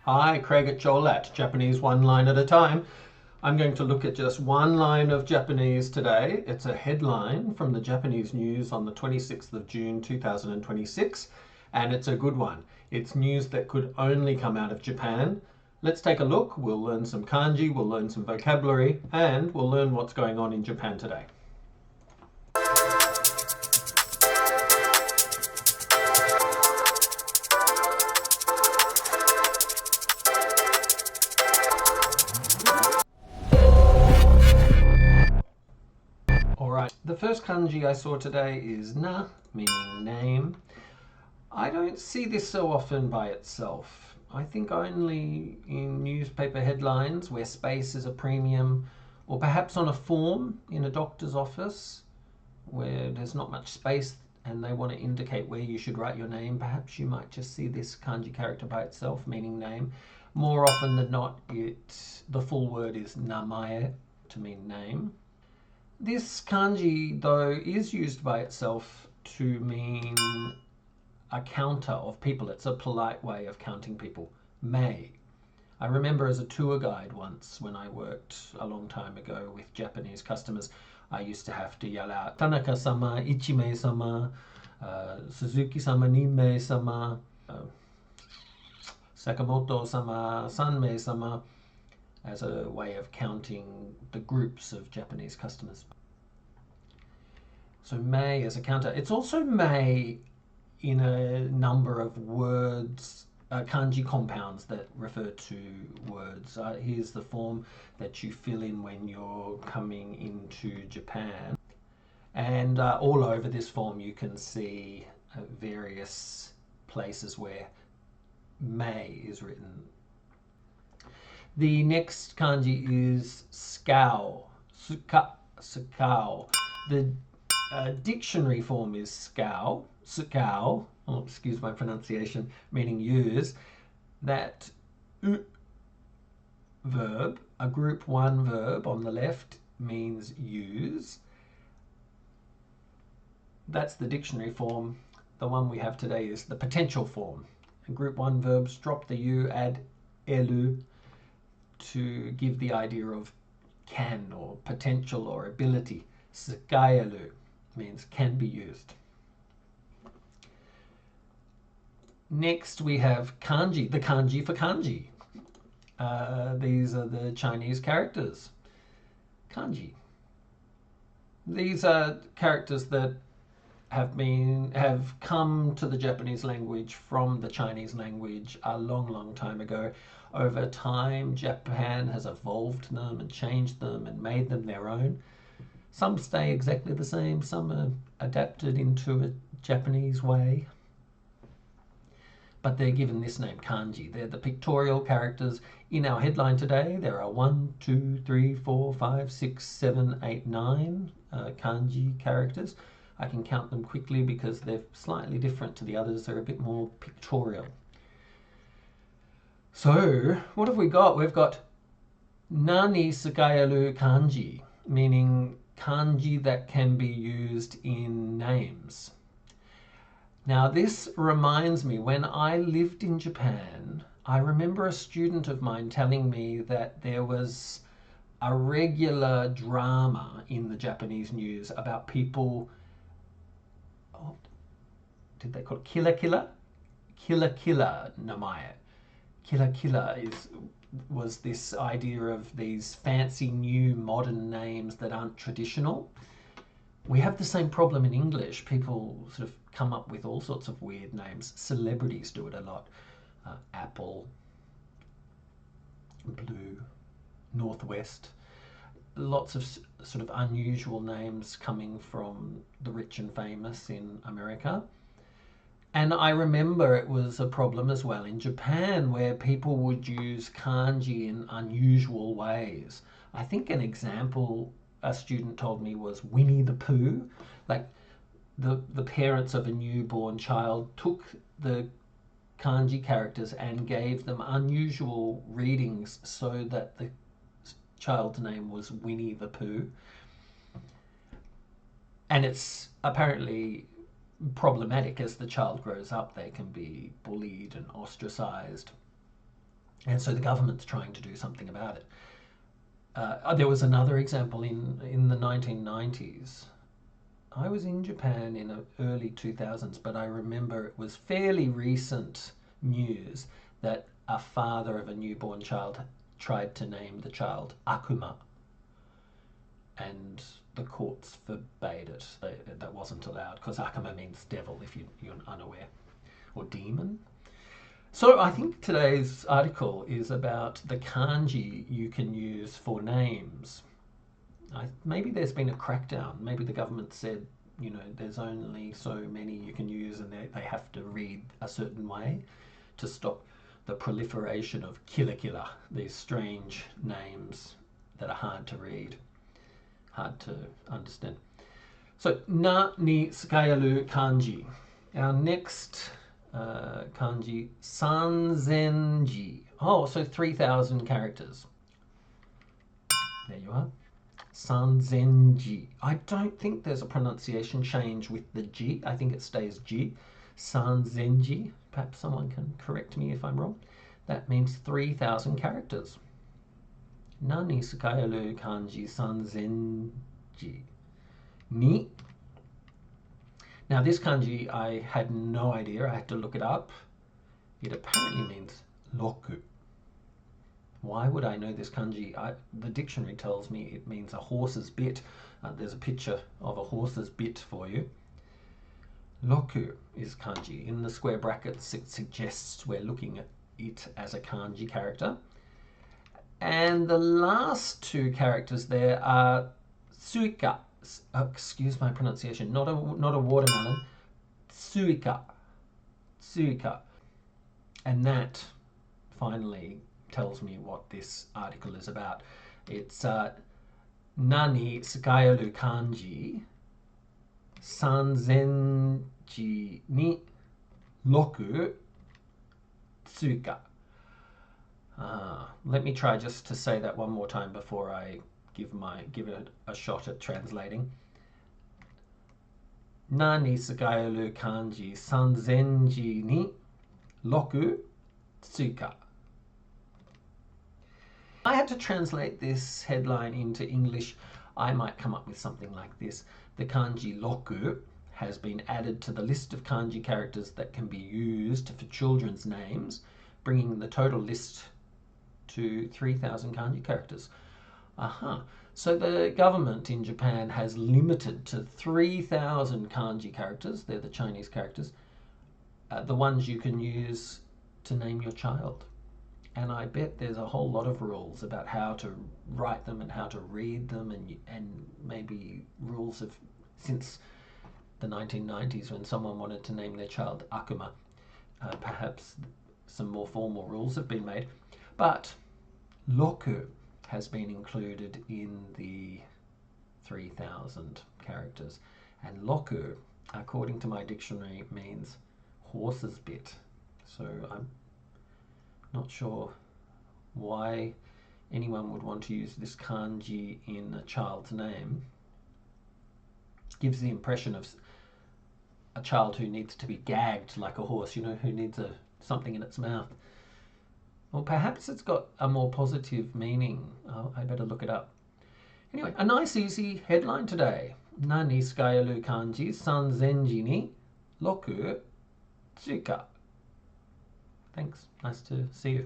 Hi, Craig at JOLAAT, Japanese one line at a time. I'm going to look at just one line of Japanese today. It's a headline from the Japanese news on the 26th of June 2026, and it's a good one. It's news that could only come out of Japan. Let's take a look. We'll learn some kanji, we'll learn some vocabulary, and we'll learn what's going on in Japan today. Alright, the first kanji I saw today is na, meaning name. I don't see this so often by itself. I think only in newspaper headlines where space is a premium, or perhaps on a form in a doctor's office where there's not much space and they want to indicate where you should write your name. Perhaps you might just see this kanji character by itself, meaning name. More often than not, the full word is namae, to mean name. This kanji, though, is used by itself to mean a counter of people. It's a polite way of counting people. May. I remember as a tour guide once when I worked a long time ago with Japanese customers, I used to have to yell out Tanaka-sama, Ichimei-sama, Suzuki-sama, Ninmei-sama, Sakamoto-sama, Sanmei-sama, as a way of counting the groups of Japanese customers. So May as a counter. It's also May in a number of words, kanji compounds that refer to words. Here's the form that you fill in when you're coming into Japan. And all over this form you can see various places where May is written. The next kanji is scowl, scowl. The dictionary form is scowl, excuse my pronunciation, meaning use. That verb, a group one verb on the left, means use. That's the dictionary form. The one we have today is the potential form. Group one verbs, drop the u, add elu, to give the idea of can or potential or ability. Sakayalu means can be used. Next we have kanji, the kanji for kanji. These are the Chinese characters. Kanji. These are characters that have come to the Japanese language from the Chinese language a long time ago. Over time, Japan has evolved them and changed them and made them their own. Some stay exactly the same, some are adapted into a Japanese way. But they're given this name, kanji. They're the pictorial characters. In our headline today, there are 1, 2, 3, 4, 5, 6, 7, 8, 9 kanji characters. I can count them quickly because they're slightly different to the others. They're a bit more pictorial. So, what have we got? We've got nani sakayaru kanji, meaning kanji that can be used in names. Now, this reminds me, when I lived in Japan, I remember a student of mine telling me that there was a regular drama in the Japanese news about people, did they call it killa killa? Killa killa namae. Killa killa was this idea of these fancy new modern names that aren't traditional. We have the same problem in English. People sort of come up with all sorts of weird names. Celebrities do it a lot. Apple, Blue, Northwest. Lots of sort of unusual names coming from the rich and famous in America. And I remember it was a problem as well in Japan where people would use kanji in unusual ways. I think an example a student told me was Winnie the Pooh. Like the parents of a newborn child took the kanji characters and gave them unusual readings so that the child's name was Winnie the Pooh. And it's apparently problematic as the child grows up. They can be bullied and ostracized. And so the government's trying to do something about it. There was another example in the 1990s. I was in Japan in the early 2000s, but I remember it was fairly recent news that a father of a newborn child tried to name the child Akuma, and the courts forbade it. That wasn't allowed because Akuma means devil if you're unaware, or demon. So I think today's article is about the kanji you can use for names. Maybe there's been a crackdown. Maybe the government said, there's only so many you can use and they have to read a certain way to stop the proliferation of killa, these strange names that are hard to read, hard to understand. So, na ni tsukaeru kanji. Our next kanji, sanzenji. Oh, so 3,000 characters. There you are. Sanzenji. I don't think there's a pronunciation change with the G. I think it stays G. Sanzenji. Perhaps someone can correct me if I'm wrong. That means 3,000 characters. Nani tsukaeru kanji sanzenji ni. Now this kanji I had no idea. I had to look it up. It apparently means roku. Why would I know this kanji? The dictionary tells me it means a horse's bit. There's a picture of a horse's bit for you. Roku is kanji. In the square brackets, it suggests we're looking at it as a kanji character. And the last two characters there are suika. Excuse my pronunciation. Not a watermelon. Suika. Suika. And that finally tells me what this article is about. It's nani tsukaeru kanji sanzenji ni roku tsuka. Let me try just to say that one more time before I give it a shot at translating. Nani tsukaeru kanji sanzenji ni roku tsuka. I had to translate this headline into English. I might come up with something like this. The kanji roku has been added to the list of kanji characters that can be used for children's names, bringing the total list to 3,000 kanji characters. So the government in Japan has limited to 3,000 kanji characters. They're the Chinese characters, the ones you can use to name your child. And I bet there's a whole lot of rules about how to write them and how to read them, and maybe rules of since the 1990s when someone wanted to name their child Akuma. Perhaps some more formal rules have been made. But roku has been included in the 3,000 characters. And roku, according to my dictionary, means horse's bit. So I'm not sure why anyone would want to use this kanji in a child's name. Gives the impression of a child who needs to be gagged like a horse, who needs something in its mouth. Well, perhaps it's got a more positive meaning. I better look it up. Anyway, a nice easy headline today. Nani tsukaeru kanji sanzenji ni roku tsuka. Thanks. Nice to see you.